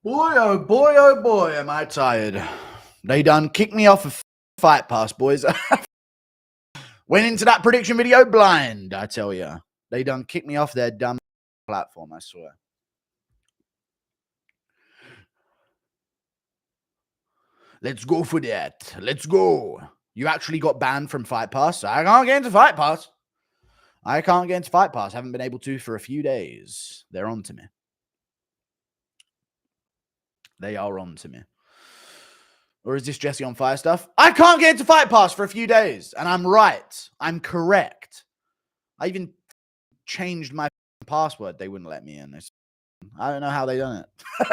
oh boy, am I tired. They done kicked me off of Fight Pass, boys. Went into that prediction video blind, I tell you. They done kicked me off their dumb platform, I swear. Let's go for that. Let's go. You actually got banned from Fight Pass. I can't get into Fight Pass. I haven't been able to for a few days. They're on to me. They are on to me. Or is this Jesse on Fire stuff? I can't get into Fight Pass for a few days. And I'm right. I'm correct. I even changed my password. They wouldn't let me in. I don't know how they done it.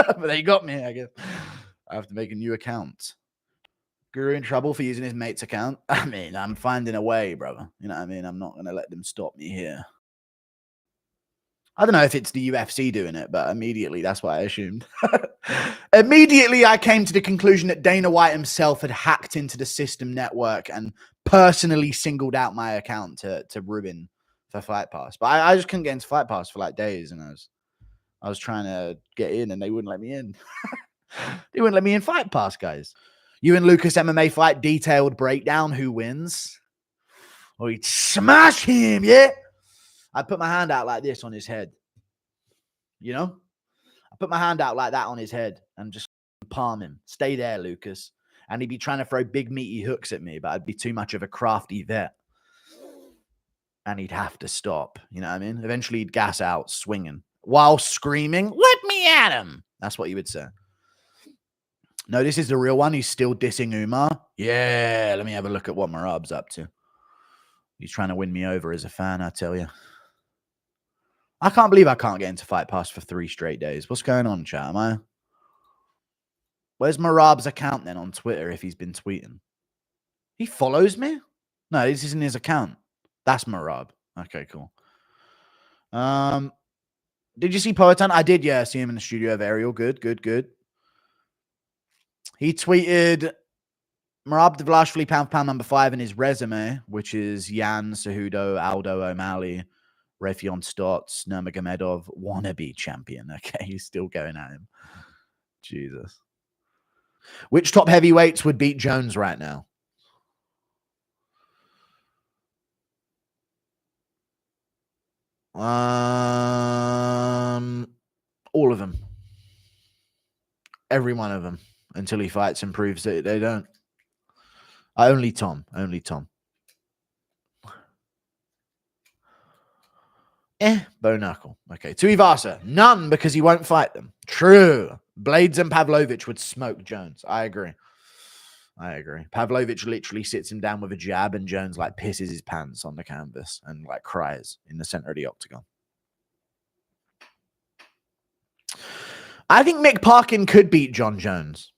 But they got me, I guess. I have to make a new account. Guru in trouble for using his mate's account? I mean, I'm finding a way, brother. You know what I mean? I'm not going to let them stop me here. I don't know if it's the UFC doing it, but immediately that's what I assumed. Immediately I came to the conclusion that Dana White himself had hacked into the system network and personally singled out my account to ruin for Fight Pass. But I just couldn't get into Fight Pass for like days, and I was trying to get in and they wouldn't let me in. They wouldn't let me in Fight Pass, guys. You and Lucas MMA fight, detailed breakdown, who wins? Or he'd smash him, yeah? I put my hand out like this on his head. You know? I put my hand out like that on his head and just palm him. Stay there, Lucas. And he'd be trying to throw big meaty hooks at me, but I'd be too much of a crafty vet. And he'd have to stop. You know what I mean? Eventually he'd gas out swinging while screaming, "Let me at him." That's what you would say. No, this is the real one. He's still dissing Umar. Yeah, let me have a look at what Marab's up to. He's trying to win me over as a fan, I tell you. I can't believe I can't get into Fight Pass for 3 straight days. What's going on, chat? Where's Marab's account then on Twitter if he's been tweeting? He follows me? No, this isn't his account. That's Marab. Okay, cool. Did you see Poetan? I did, yeah. See him in the studio of Ariel. Good. He tweeted Marab Dvalishvili pound for pound number 5 in his resume, which is Yan, Cejudo, Aldo O'Malley, Raytheon Stotts, Nurmagodemov, wannabe champion. Okay, he's still going at him. Jesus. Which top heavyweights would beat Jones right now? All of them. Every one of them. Until he fights and proves that they don't. Only Tom. Bo Knuckle. Okay. Tuivasa. None, because he won't fight them. True. Blades and Pavlovich would smoke Jones. I agree. Pavlovich literally sits him down with a jab and Jones like pisses his pants on the canvas and like cries in the center of the octagon. I think Mick Parkin could beat John Jones.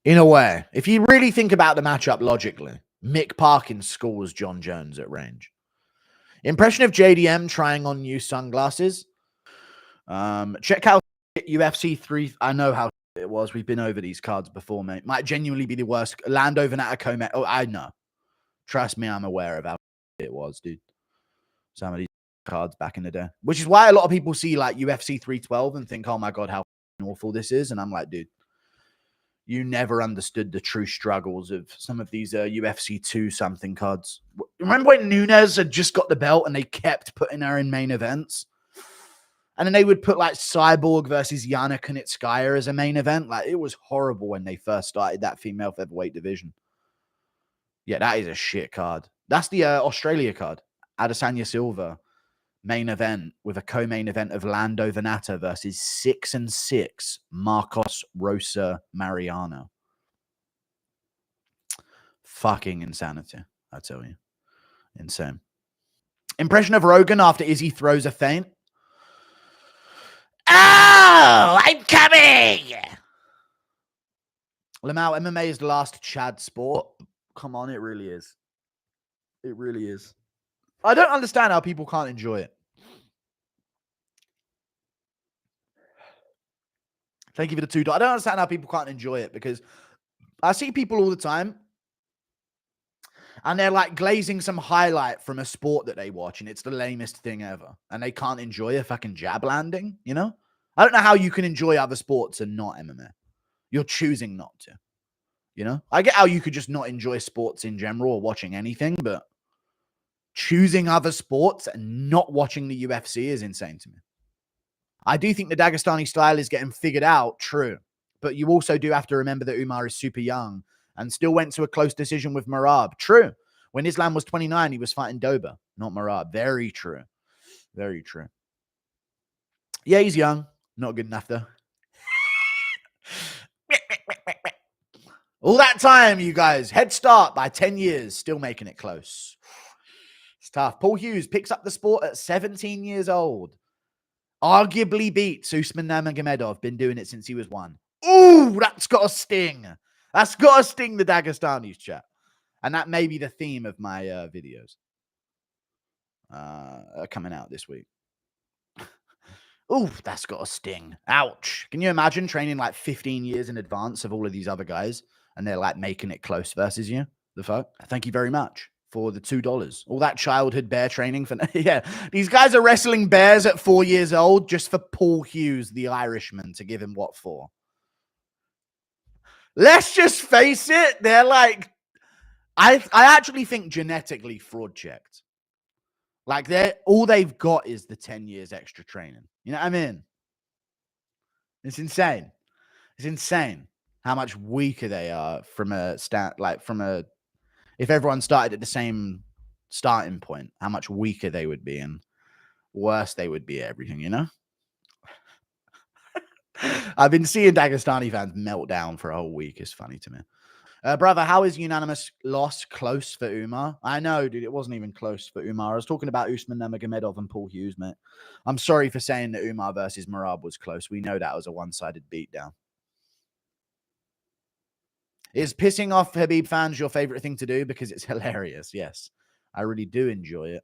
In a way. If you really think about the matchup logically, Mick Parkin scores John Jones at range. Impression of JDM trying on new sunglasses. Check out UFC 3. I know how it was. We've been over these cards before, mate. Might genuinely be the worst. Lando Venata Comet. Oh, I know. Trust me, I'm aware of how it was, dude. Some of these cards back in the day. Which is why a lot of people see like UFC 312 and think, oh my God, how awful this is. And I'm like, dude, you never understood the true struggles of some of these UFC 2 something cards. Remember when Nunes had just got the belt and they kept putting her in main events? And then they would put like Cyborg versus Yana Kunitskaya as a main event. Like, it was horrible when they first started that female featherweight division. Yeah, that is a shit card. That's the Australia card. Adesanya Silva main event with a co-main event of Lando Venata versus 6-6 Marcos Rosa Mariano. Fucking insanity, I tell you. Insane. Impression of Rogan after Izzy throws a feint. Oh, I'm coming! Lamau, MMA is the last Chad sport. Come on, it really is. It really is. I don't understand how people can't enjoy it. Thank you for the $2. I don't understand how people can't enjoy it because I see people all the time and they're like glazing some highlight from a sport that they watch and it's the lamest thing ever. And they can't enjoy a fucking jab landing, you know? I don't know how you can enjoy other sports and not MMA. You're choosing not to. You know, I get how you could just not enjoy sports in general or watching anything, but choosing other sports and not watching the UFC is insane to me. I do think the Dagestani style is getting figured out, true. But you also do have to remember that Umar is super young and still went to a close decision with Merab. True. When Islam was 29, he was fighting Doba, not Merab. Very true. Very true. Yeah, he's young. Not good enough, though. All that time, you guys. Head start by 10 years. Still making it close. It's tough. Paul Hughes picks up the sport at 17 years old. Arguably beats Usman Nurmagodemov. Been doing it since he was 1. Ooh, that's got a sting. That's got to sting the Dagestanis, chat. And that may be the theme of my videos coming out this week. Ooh, that's got a sting. Ouch. Can you imagine training like 15 years in advance of all of these other guys and they're like making it close versus you? The fuck? Thank you very much for the $2. All that childhood bear training for... Yeah, these guys are wrestling bears at 4 years old just for Paul Hughes, the Irishman, to give him what for? Let's just face it. They're like... I actually think genetically fraud checked. Like, all they've got is the 10 years extra training. You know what I mean? It's insane. It's insane how much weaker they are from a stat, like from a, if everyone started at the same starting point, how much weaker they would be and worse they would be at everything, you know? I've been seeing Dagestani fans melt down for a whole week. It's funny to me. Brother, how is unanimous loss close for Umar? I know, dude, it wasn't even close for Umar. I was talking about Usman Nurmagomedov and Paul Hughes, mate. I'm sorry for saying that Umar versus Merab was close. We know that was a one-sided beatdown. Is pissing off Khabib fans your favorite thing to do? Because it's hilarious. Yes, I really do enjoy it.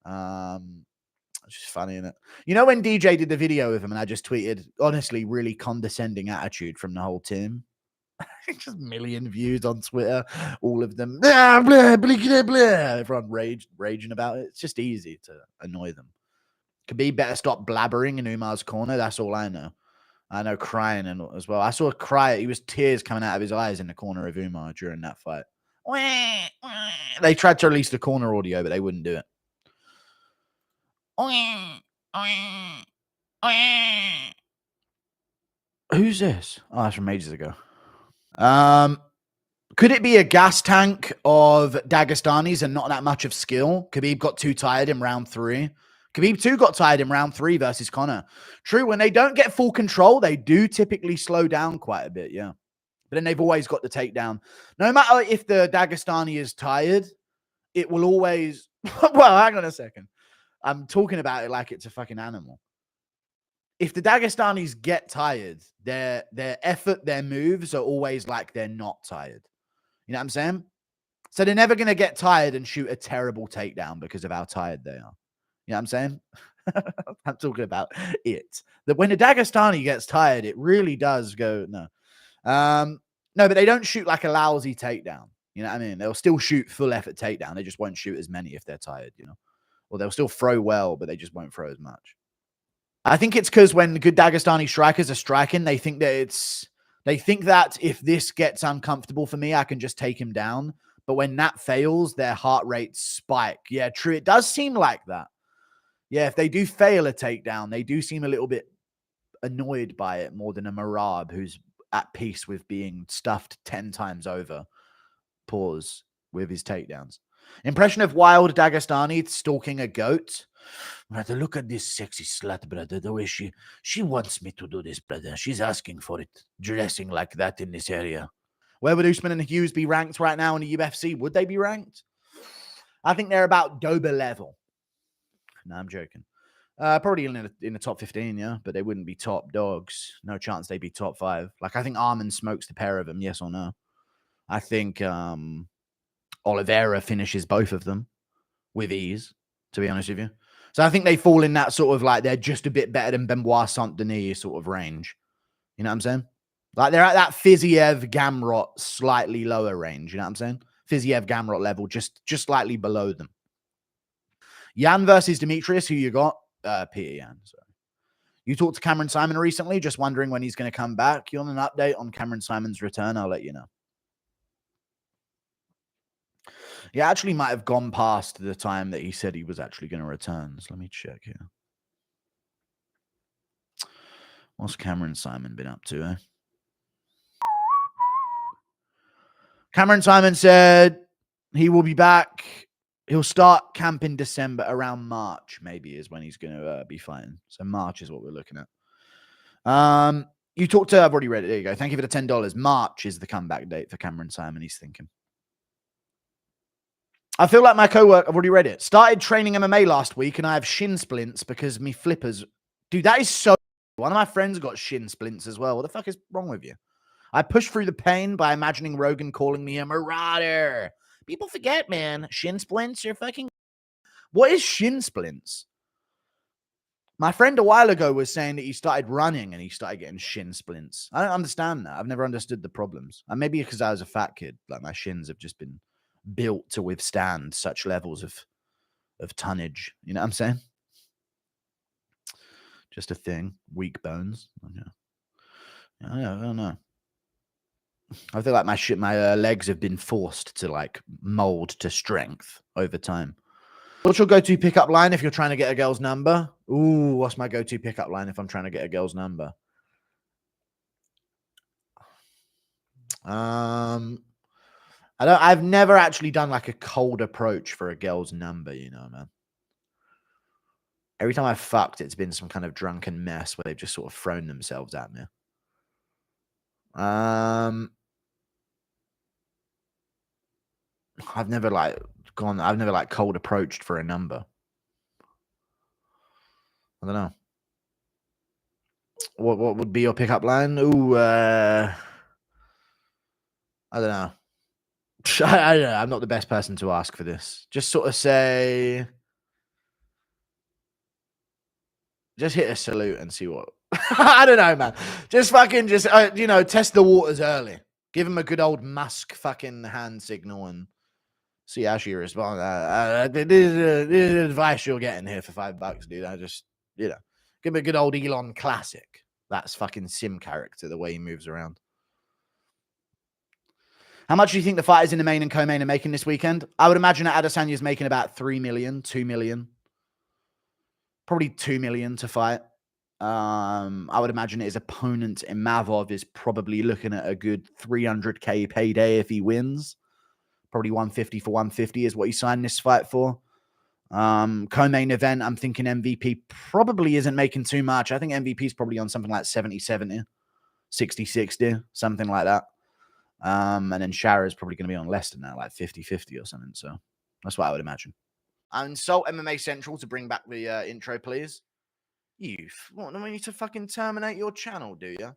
It's just funny, isn't it? You know when DJ did the video with him and I just tweeted, honestly, really condescending attitude from the whole team? Just million views on Twitter, all of them. Blah, blah, blah, blah, blah. Everyone raging about it. It's just easy to annoy them. Khabib better stop blabbering in Umar's corner. That's all I know. I know crying and as well. I saw a cry. He was tears coming out of his eyes in the corner of Umar during that fight. They tried to release the corner audio, but they wouldn't do it. Who's this? Oh, that's from ages ago. Could it be a gas tank of Dagestanis and not that much of skill? Khabib got too tired in round 3. Khabib too got tired in round 3 versus Conor. True, when they don't get full control, they do typically slow down quite a bit, yeah. But then they've always got the takedown. No matter if the Dagestani is tired, it will always... Well, hang on a second. I'm talking about it like it's a fucking animal. If the Dagestanis get tired, their effort, their moves are always like they're not tired. You know what I'm saying? So they're never going to get tired and shoot a terrible takedown because of how tired they are. You know what I'm saying? I'm talking about it. That when a Dagestani gets tired, it really does go, no. No, but they don't shoot like a lousy takedown. You know what I mean? They'll still shoot full effort takedown. They just won't shoot as many if they're tired, you know? Or they'll still throw well, but they just won't throw as much. I think it's because when good Dagestani strikers are striking, they think that if this gets uncomfortable for me, I can just take him down. But when that fails, their heart rates spike. Yeah, true. It does seem like that. Yeah, if they do fail a takedown, they do seem a little bit annoyed by it more than a Merab who's at peace with being stuffed 10 times over. Pause with his takedowns. Impression of wild Dagestani stalking a goat. Brother, look at this sexy slut, brother. The way she wants me to do this, brother. She's asking for it. Dressing like that in this area. Where would Usman and Hughes be ranked right now in the UFC? Would they be ranked? I think they're about Dober level. No, I'm joking. Probably in the top 15, yeah. But they wouldn't be top dogs. No chance they'd be top 5. Like, I think Arman smokes the pair of them, yes or no. I think Oliveira finishes both of them with ease, to be honest with you. So I think they fall in that sort of like they're just a bit better than Benoit Saint-Denis sort of range. You know what I'm saying? Like they're at that Fiziev Gamrot slightly lower range. You know what I'm saying? Fiziev Gamrot level, just slightly below them. Yan versus Demetrius, who you got? Peter Yan, sorry. You talked to Cameron Simon recently, just wondering when he's going to come back. You want an update on Cameron Simon's return? I'll let you know. He actually might have gone past the time that he said he was actually going to return. So let me check here. What's Cameron Simon been up to, eh? Cameron Simon said he will be back. He'll start camp in December, around March, maybe, is when he's going to be fighting. So March is what we're looking at. You talked to, I've already read it. There you go. Thank you for the $10. March is the comeback date for Cameron Simon, he's thinking. I feel like my coworker, I've already read it, started training MMA last week and I have shin splints because me flippers. Dude, that is so. One of my friends got shin splints as well. What the fuck is wrong with you? I pushed through the pain by imagining Rogan calling me a marauder. People forget, man. Shin splints, you're fucking. What is shin splints? My friend a while ago was saying that he started running and he started getting shin splints. I don't understand that. I've never understood the problems. And maybe because I was a fat kid, like my shins have just been built to withstand such levels of tonnage. You know what I'm saying? Just a thing. Weak bones. Yeah. I don't know. I feel like my legs have been forced to like mold to strength over time. What's your go-to pickup line if you're trying to get a girl's number? Ooh, what's my go-to pickup line if I'm trying to get a girl's number? I've never actually done like a cold approach for a girl's number, you know, man. Every time I've fucked, it's been some kind of drunken mess where they've just sort of thrown themselves at me. I've never cold approached for a number. I don't know. What would be your pickup line? Ooh, I don't know. I don't know. I'm not the best person to ask for this. Just sort of say, just hit a salute and see what. I don't know, man. Just fucking, test the waters early. Give him a good old Musk fucking hand signal and see how she responds. This is advice you're getting here for $5, dude. I just, give him a good old Elon classic. That's fucking Sim character, the way he moves around. How much do you think the fighters in the main and co-main are making this weekend? I would imagine that Adesanya is making about 3 million, 2 million. Probably 2 million to fight. I would imagine his opponent in Mavov is probably looking at a good 300K payday if he wins. Probably 150 for 150 is what he signed this fight for. Co-main event, I'm thinking MVP probably isn't making too much. I think MVP is probably on something like 70-70, 60-60, something like that. And then Shara is probably going to be on less than that, like 50-50 or something. So that's what I would imagine. Insult MMA Central to bring back the intro, please. You want me to fucking terminate your channel, do you?